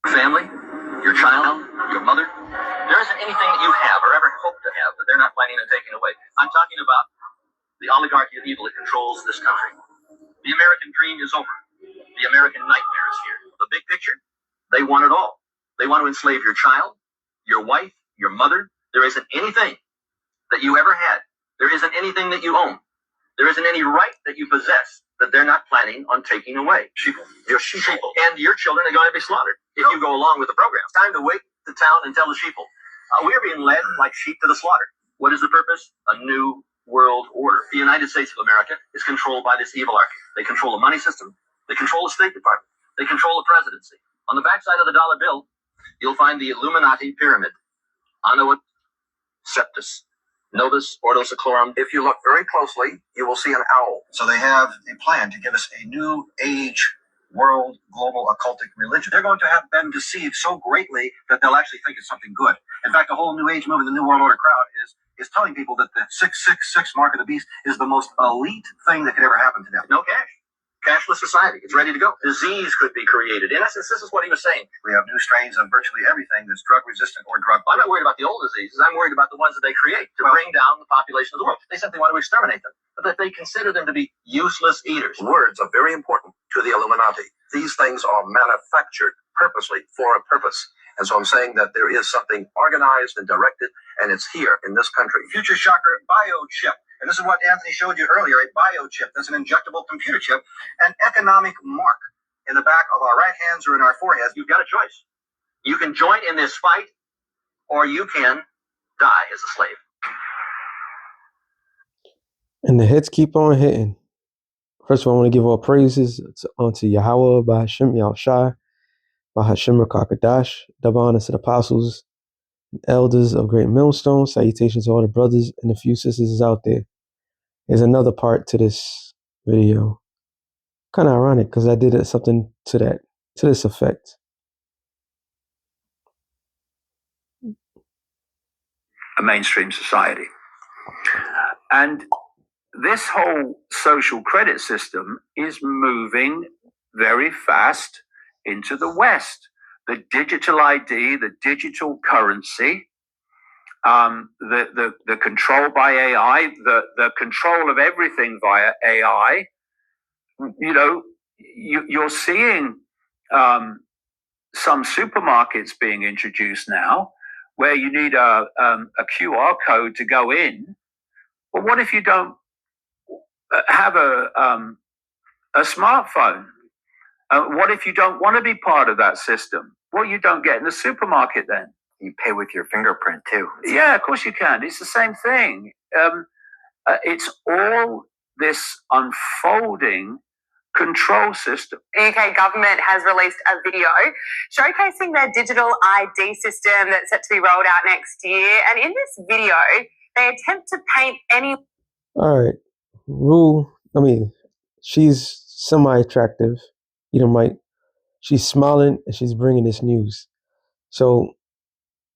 family, your child, your mother. There isn't anything that you have or ever hope to have that they're not planning on taking away. I'm talking about the oligarchy of evil that controls this country. The American dream is over. The American nightmare is here. The big picture, they want it all. They want to enslave your child, your wife, your mother. There isn't anything that you ever had. There isn't anything that you own. There isn't any right that you possess that they're not planning on taking away. Sheeple. Your sheeple. And your children are going to be slaughtered if you go along with the program. It's time to wake the town and tell the sheeple. We're being led like sheep to the slaughter. What is the purpose? A new world order. The United States of America is controlled by this evil archy. They control the money system. They control the State Department. They control the presidency. On the backside of the dollar bill, you'll find the Illuminati pyramid. Annuit Septus. Novus Ordo Seclorum. If you look very closely, you will see an owl. So they have a plan to give us a new age, world, global occultic religion. They're going to have been deceived so greatly that they'll actually think it's something good. In fact, the whole New Age movement, the New World Order crowd is telling people that the 666 mark of the beast is the most elite thing that could ever happen to them. No cash. Cashless society. It's ready to go. Disease could be created. In essence, this is what he was saying. We have new strains of virtually everything that's drug resistant or drug. I'm not worried about the old diseases. I'm worried about the ones that they create to bring down the population of the world. They simply want to exterminate them, but that they consider them to be useless eaters. Words are very important to the Illuminati. These things are manufactured purposely for a purpose. And so I'm saying that there is something organized and directed, and it's here in this country. Future shocker biochip. And this is what Anthony showed you earlier, a biochip. That's an injectable computer chip, an economic mark in the back of our right hands or in our foreheads. You've got a choice. You can join in this fight, or you can die as a slave. And the hits keep on hitting. First of all, I want to give all praises unto Yahweh, by Hashem Yahushai, by Hashem Rakakadash, double honors to the apostles, elders of Great Millstone. Salutations to all the brothers and the few sisters out there. There's another part to this video. Kind of ironic because I did something to this effect. A mainstream society. And this whole social credit system is moving very fast into the West. The digital ID, the digital currency, the control by AI, the control of everything via AI. You know, you're seeing some supermarkets being introduced now where you need a QR code to go in. But what if you don't have a smartphone? What if you don't want to be part of that system? Well, you don't get in the supermarket then. You pay with your fingerprint too. Yeah, of course you can. It's the same thing. It's all this unfolding control system. The UK government has released a video showcasing their digital ID system that's set to be rolled out next year. And in this video, they attempt to paint any... All right. Rule, she's semi-attractive. She's smiling and she's bringing this news. So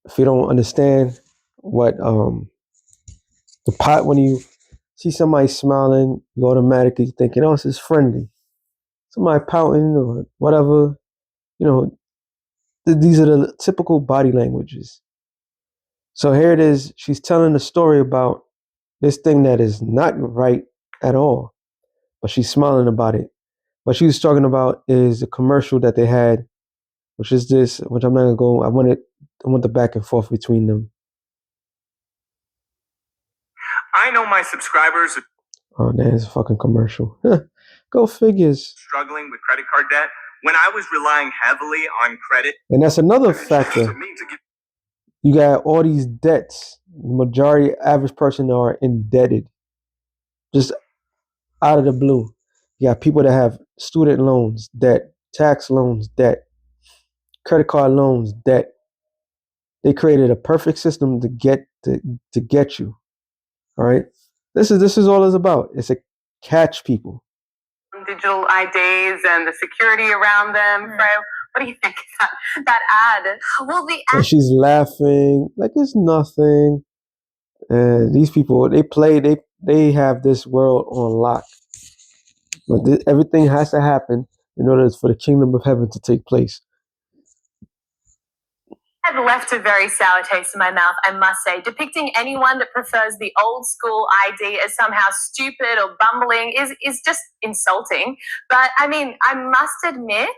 if you don't understand what the pot, when you see somebody smiling, you automatically thinking, oh, this is friendly. Somebody pouting or whatever, these are the typical body languages. So here it is. She's telling a story about this thing that is not right at all, but she's smiling about it. What she was talking about is a commercial that they had, which is this, which I'm not gonna go. I want the back and forth between them. I know my subscribers. Oh, there's a fucking commercial. Go figures. Struggling with credit card debt when I was relying heavily on credit. And that's another factor. You got all these debts. The majority, average person are indebted. Just out of the blue. You got people that have student loans, debt, tax loans, debt, credit card loans, debt. They created a perfect system to get you. All right. This is all it's about. It's to catch people. Digital IDs and the security around them. What do you think of that ad? Well, the ad. And she's laughing like it's nothing. And these people, they have this world on lock. But everything has to happen in order for the kingdom of heaven to take place. I've left a very sour taste in my mouth, I must say. Depicting anyone that prefers the old school ID as somehow stupid or bumbling is just insulting. But I mean, I must admit,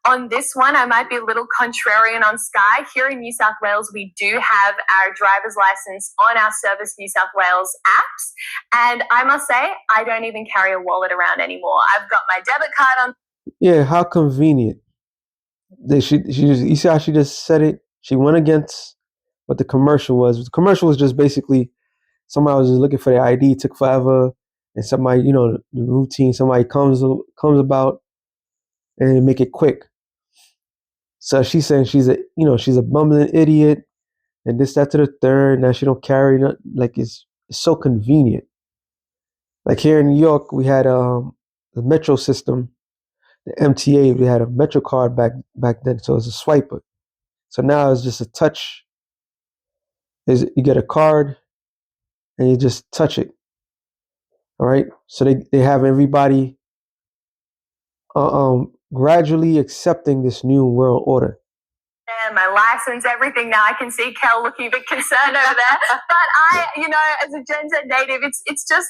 on this one, I might be a little contrarian on Sky. Here in New South Wales, we do have our driver's license on our Service New South Wales apps. And I must say, I don't even carry a wallet around anymore. I've got my debit card on. Yeah, how convenient. You see how she just said it? She went against what the commercial was. The commercial was just basically somebody was just looking for their ID, took forever, and somebody, the routine, somebody comes about and make it quick. So she's saying she's a bumbling idiot, and this, that, to the third. Now she don't carry nothing. Like it's so convenient. Like here in New York, we had the metro system, the MTA. We had a metro card back then, so it's a swiper. So now it's just a touch. You get a card, and you just touch it. All right. So they have everybody gradually accepting this new world order. And my license, everything. Now I can see Kel looking a bit concerned over there. But I, as a Gen Z native, it's just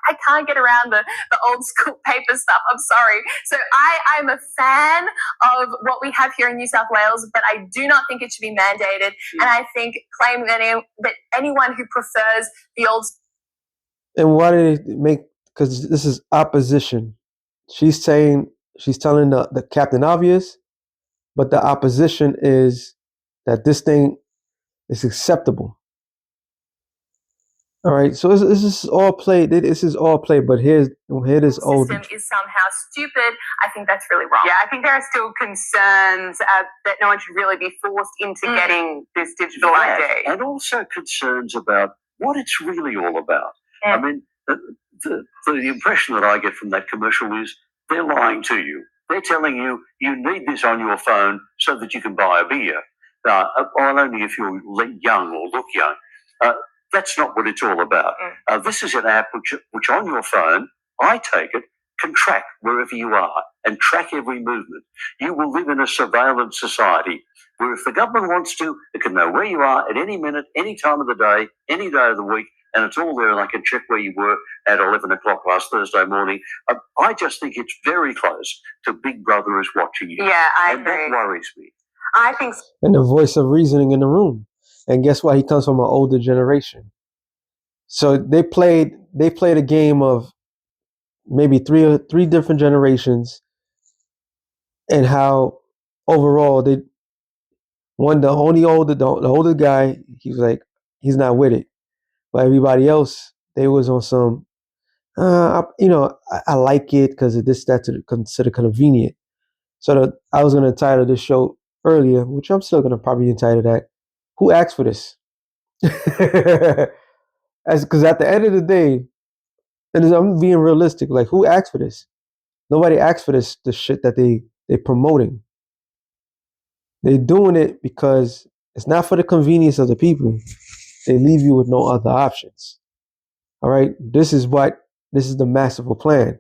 I can't get around the old school paper stuff. I'm sorry. So I'm a fan of what we have here in New South Wales, but I do not think it should be mandated. And I think claiming that anyone who prefers the old. And why did they make? Because this is opposition. She's telling the Captain Obvious, but the opposition is that this thing is acceptable. All right, so this is all play. This is all play, but here this old system is somehow stupid. I think that's really wrong. Yeah, I think there are still concerns that no one should really be forced into getting this digital ID. And also concerns about what it's really all about. Yeah. I mean, the impression that I get from that commercial is they're lying to you. They're telling you you need this on your phone so that you can buy a beer. Well, only if you're young or look young. That's not what it's all about. This is an app which on your phone, I take it, can track wherever you are and track every movement. You will live in a surveillance society where if the government wants to, it can know where you are at any minute, any time of the day, any day of the week, and it's all there, and I can check where you were at 11 o'clock last Thursday morning. I just think it's very close to Big Brother is watching you. Yeah, I agree. agree. That worries me. I think so. and the voice of reasoning in the room. And guess what? He comes from an older generation. So they played a game of maybe three different generations, and how overall the older guy, he was like, he's not with it. But everybody else, they was on some, I like it because of this, that, to consider convenient. So I was going to title this show earlier, which I'm still going to probably entitle that, Who Asked for This? Because at the end of the day, and I'm being realistic, like, who asked for this? Nobody asked for this, the shit that they're promoting. They're doing it because it's not for the convenience of the people. They leave you with no other options. All right? This is the masterful plan.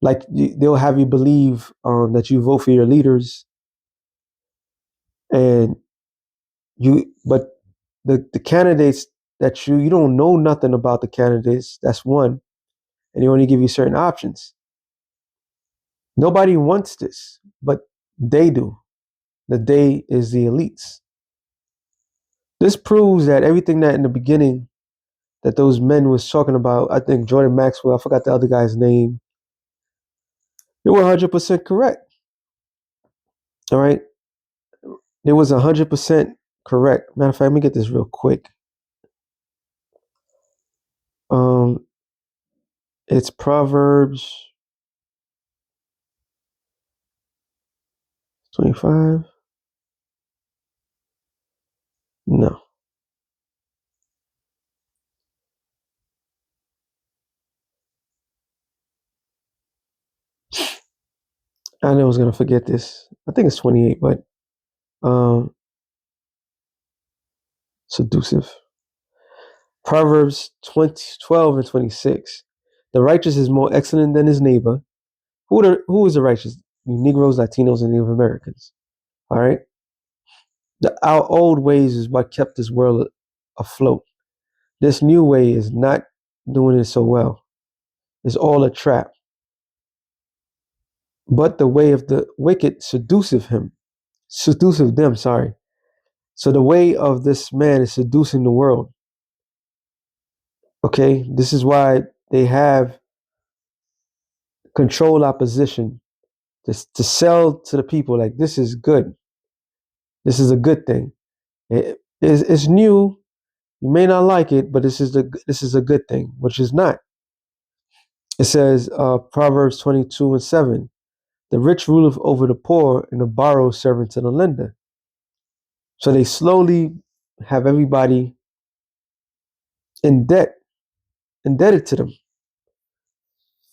Like, they'll have you believe that you vote for your leaders, but the candidates that you don't know nothing about the candidates. That's one, and they only give you certain options. Nobody wants this, but they do. The they is the elites. This proves that everything that in the beginning that those men was talking about, I think Jordan Maxwell, I forgot the other guy's name, they were 100% correct. All right? It was 100% correct. Matter of fact, let me get this real quick. It's Proverbs 25. No. I know I was going to forget this. I think it's 28, but seductive. Proverbs 12 and 26. The righteous is more excellent than his neighbor. Who is the righteous? You Negroes, Latinos, and Native Americans. All right? Our old ways is what kept this world afloat. This new way is not doing it so well. It's all a trap. But the way of the wicked seduceth them, sorry. So the way of this man is seducing the world. Okay, this is why they have control opposition to sell to the people like this is good. This is a good thing. It's new. You may not like it, but this is a good thing, which is not. It says Proverbs 22:7. The rich ruleth over the poor, and the borrower servant to the lender. So they slowly have everybody in debt, indebted to them.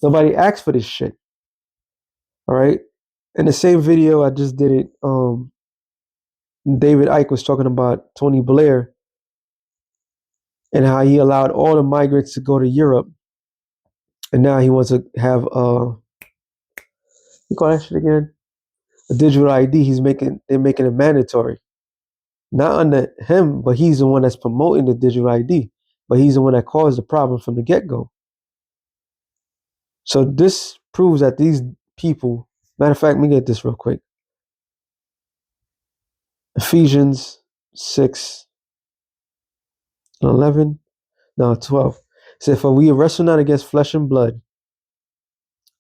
Nobody asked for this shit. All right. In the same video I just did it, David Icke was talking about Tony Blair and how he allowed all the migrants to go to Europe, and now he wants to have you call that shit again? A digital ID. They're making it mandatory. Not under him, but he's the one that's promoting the digital ID. But he's the one that caused the problem from the get-go. So this proves that these people, matter of fact, let me get this real quick. Ephesians 6:11, no, 12. It said, for we wrestle not against flesh and blood,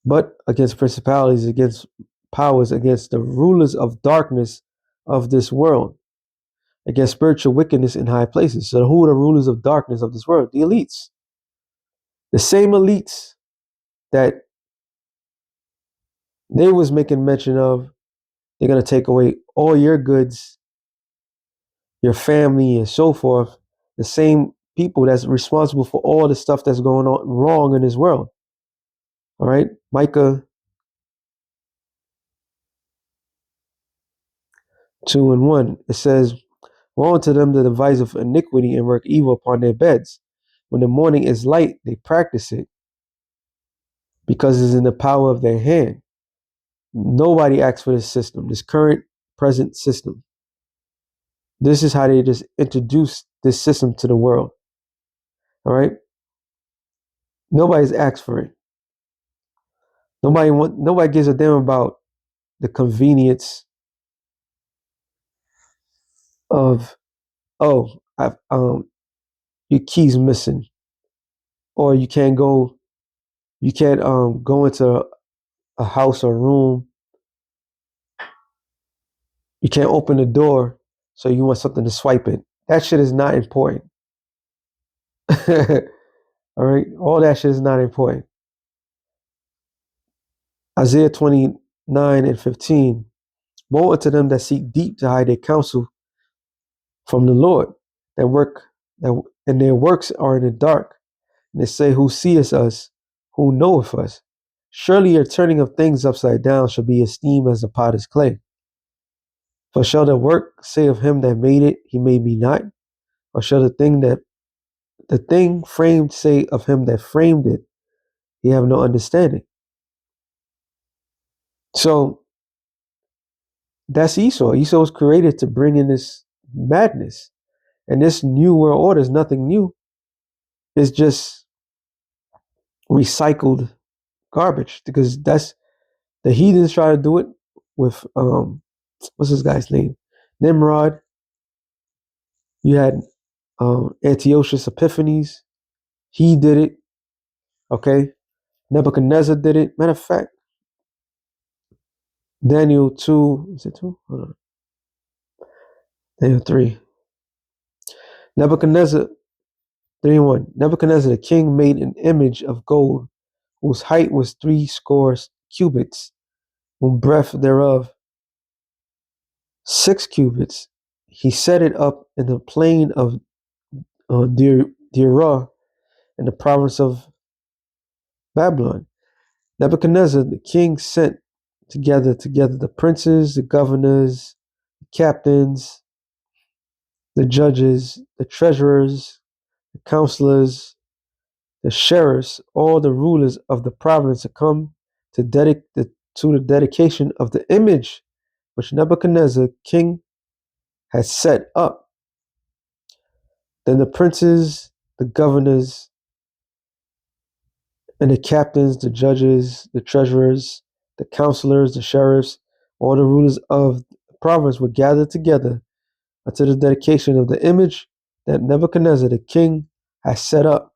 but against principalities, against powers, against the rulers of darkness of this world, against spiritual wickedness in high places. So who are the rulers of darkness of this world? The elites. The same elites that they was making mention of. They're going to take away all your goods, your family, and so forth. The same people that's responsible for all the stuff that's going on wrong in this world. All right. Micah 2:1. It says, woe unto them that devise of iniquity and work evil upon their beds. When the morning is light, they practice it because it's in the power of their hand. Nobody asked for this system, this current present system. This is how they just introduced this system to the world. All right. Nobody's asked for it. Nobody gives a damn about the convenience of, your key's missing, or you can't go into a house or room. You can't open the door, so you want something to swipe it. That shit is not important. All right, all that shit is not important. Isaiah 29:15. Woe unto them that seek deep to hide their counsel from the Lord, and their works are in the dark. And they say, who seeth us? Who knoweth us? Surely your turning of things upside down shall be esteemed as the potter's clay. For shall the work say of him that made it, he made me not? Or shall the thing framed say of him that framed it, he have no understanding? So that's Esau. Esau was created to bring in this madness. And this new world order is nothing new. It's just recycled garbage, because that's the heathens try to do it with what's this guy's name? Nimrod. You had Antiochus Epiphanes. He did it. Okay. Nebuchadnezzar did it. Matter of fact, Daniel 2, is it 2? Hold on. Daniel 3. Nebuchadnezzar 3:1. Nebuchadnezzar the king made an image of gold, whose height was 70 cubits, whose breadth thereof 6 cubits. He set it up in the plain of Dura in the province of Babylon. Nebuchadnezzar the king sent together the princes, the governors, the captains, the judges, the treasurers, the counselors, the sheriffs, all the rulers of the province to come to the dedication of the image which Nebuchadnezzar king had set up. Then the princes, the governors, and the captains, the judges, the treasurers, the counselors, the sheriffs, all the rulers of the province were gathered together unto the dedication of the image that Nebuchadnezzar the king had set up.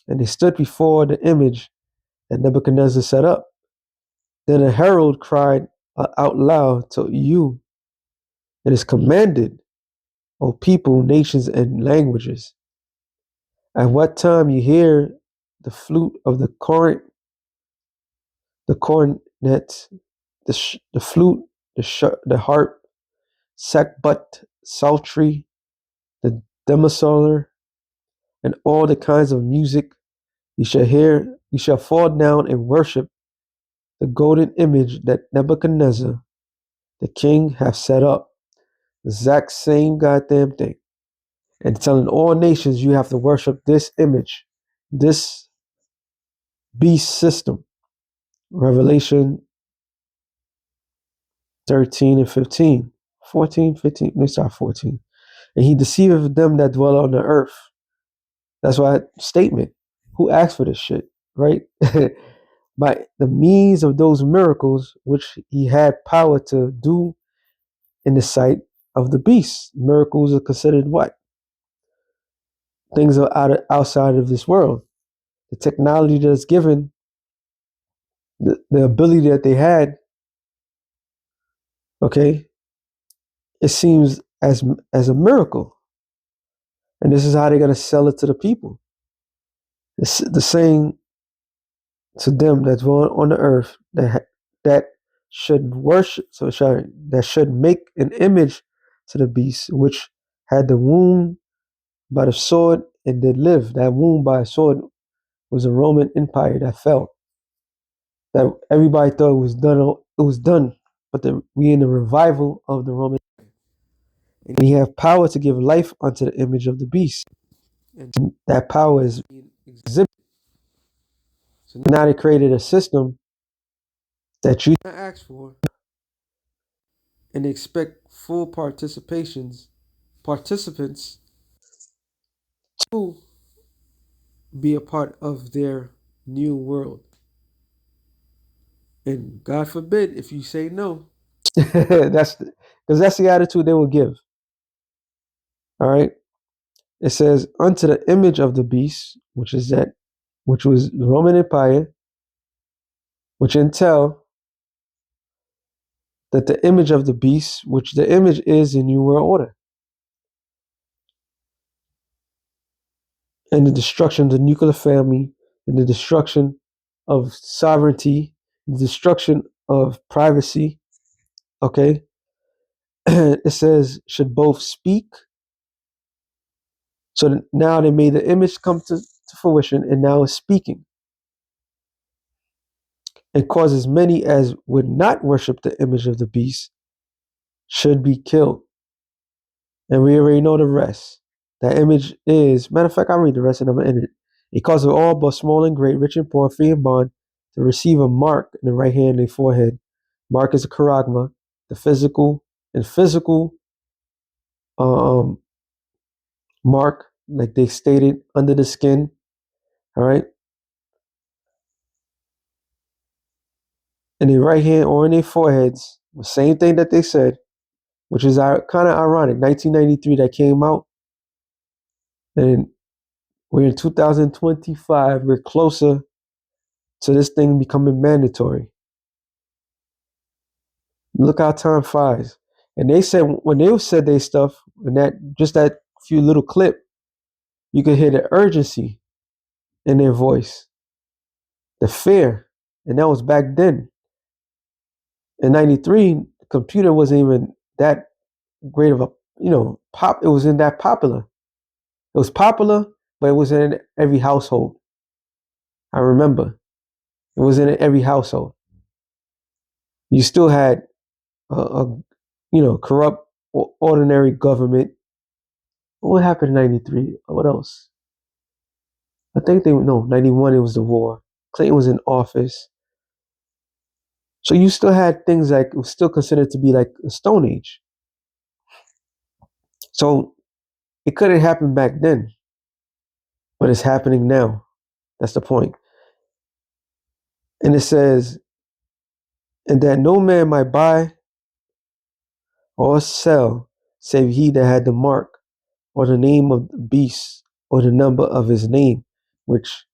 And they stood before the image that Nebuchadnezzar set up. Then a herald cried out loud to you, it is commanded, O people, nations, and languages. At what time you hear the flute of the cornet, the flute, the harp, sackbut, psaltery, the demisolar, and all the kinds of music, you shall fall down and worship the golden image that Nebuchadnezzar, the king, hath set up. The exact same goddamn thing. And telling all nations you have to worship this image, this beast system. Revelation 13 and 15. 14, 15. Let's start 14. And he deceiveth them that dwell on the earth. That's why statement. Who asked for this shit, right? By the means of those miracles which he had power to do in the sight of the beast. Miracles are considered what? Things are outside of this world. The technology that's given, the ability that they had, okay, it seems as a miracle. And this is how they're going to sell it to the people. It's the saying to them that dwell on the earth that should worship, that should make an image to the beast, which had the wound by the sword and did live. That wound by a sword was a Roman Empire that fell. That everybody thought it was done. It was done, but we in the revival of the Roman. And he have power to give life unto the image of the beast, and that power is exhibited. So now they created a system that you ask for, and they expect full participants to be a part of their new world. And God forbid if you say no. Because that's the attitude they will give. All right. It says, unto the image of the beast, which was the Roman Empire, which entail that the image of the beast, which the image is the New World Order, and the destruction of the nuclear family, and the destruction of sovereignty, the destruction of privacy. Okay. It says, should both speak. So now they made the image come to fruition, and now it's speaking. And causes many as would not worship the image of the beast should be killed. And we already know the rest. That image is, matter of fact, I'll read the rest and I'm going to end it. It causes all, both small and great, rich and poor, free and bond, to receive a mark in the right hand and the forehead. Mark is a charagma, the physical mark, like they stated, under the skin. All right. In their right hand or in their foreheads, the same thing that they said, which is kind of ironic. 1993 that came out, and we're in 2025. We're closer to this thing becoming mandatory. Look how time flies. And they said, when they said their stuff, and that few little clip, you could hear the urgency in their voice, the fear, and that was back then. In 93, the computer wasn't even that great of a, pop. It wasn't that popular. It was popular, but it wasn't in every household. I remember. It wasn't in every household. You still had a corrupt, ordinary government. What happened in 93? What else? I think 91, it was the war. Clinton was in office. So you still had things like, it was still considered to be like a Stone Age. So it couldn't happen back then, but it's happening now. That's the point. And it says, and that no man might buy or sell save he that had the mark or the name of the beast or the number of his name, which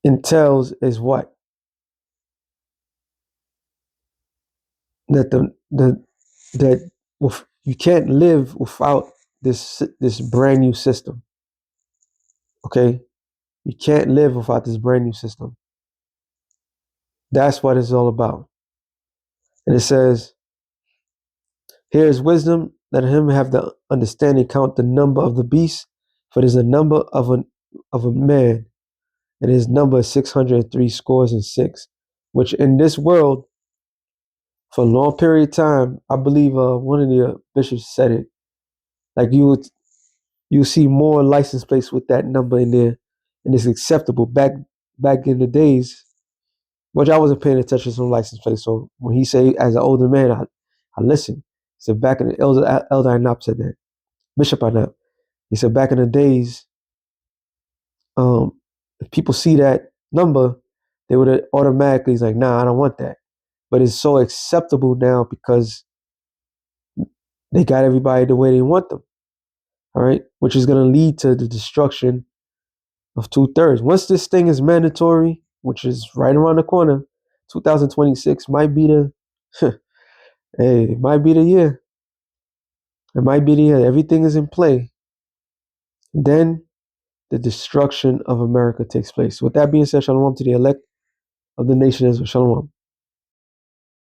entails is what? That you can't live without this brand new system. Okay? You can't live without this brand new system. That's what it's all about. And it says, here is wisdom, let him have the understanding, count the number of the beast, for it is a number of a man, and his number is 603 scores and six, which in this world, for a long period of time, I believe one of the bishops said it, like you see more license plates with that number in there, and it's acceptable. Back in the days, which I wasn't paying attention to some license plates, so when he say as an older man, I listened. He said back in the Elder Anap said that, Bishop Anap. He said back in the days, if people see that number, they would automatically like, nah, I don't want that. But it's so acceptable now because they got everybody the way they want them. All right, which is going to lead to the destruction of 2/3. Once this thing is mandatory, which is right around the corner, 2026 might be the hey, it might be the year. It might be the year. Everything is in play. Then the destruction of America takes place. With that being said, shalom to the elect of the nation Israel. Shalom.